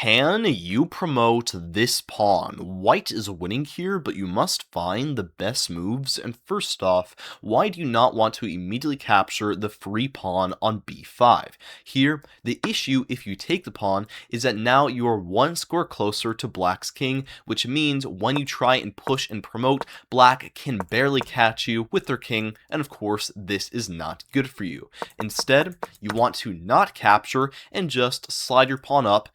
Can you promote this pawn? White is winning here, but you must find the best moves. And first off, why do you not want to immediately capture the free pawn on b5? Here, the issue if you take the pawn is that now you are one square closer to black's king, which means when you try and push and promote, black can barely catch you with their king, and of course, this is not good for you. Instead, you want to not capture and just slide your pawn up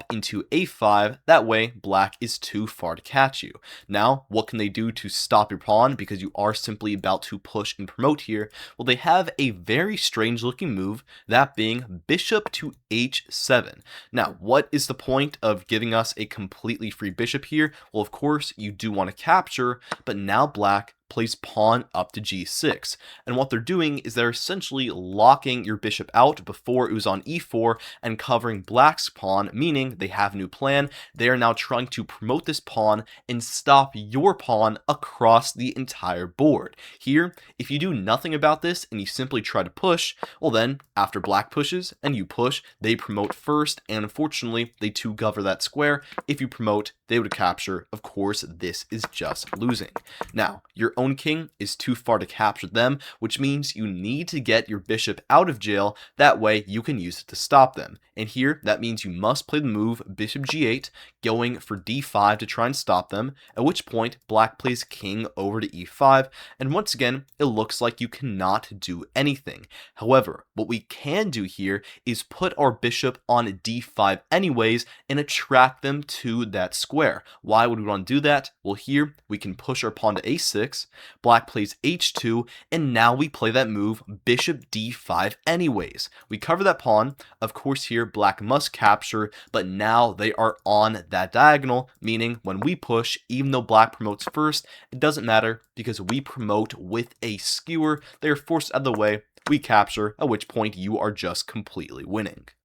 into a5. That way black is too far to catch you. Now what can they do to stop your pawn, because you are simply about to push and promote here? Well, they have a very strange looking move, that being bishop to h7. Now what is the point of giving us a completely free bishop here? Well, of course you do want to capture, but now black plays pawn up to g6, and what they're doing is they're essentially locking your bishop out before it was on e4 and covering black's pawn, meaning they have a new plan. They are now trying to promote this pawn and stop your pawn across the entire board. Here, if you do nothing about this and you simply try to push, well then after black pushes and you push, they promote first, and unfortunately they too cover that square. If you promote, they would capture. Of course, this is just losing. Now your own king is too far to capture them, which means you need to get your bishop out of jail. That way you can use it to stop them. And here that means you must play the move bishop g8, going for d5 to try and stop them, at which point black plays king over to e5, and once again it looks like you cannot do anything. However, what we can do here is put our bishop on d5 anyways and attract them to that square. Why would we want to do that? Well, here we can push our pawn to a6, black plays h2, and now we play that move bishop d5 anyways. We cover that pawn. Of course here black must capture, but now they are on that diagonal, meaning when we push, even though black promotes first, it doesn't matter because we promote with a skewer. They are forced out of the way, we capture, at which point you are just completely winning.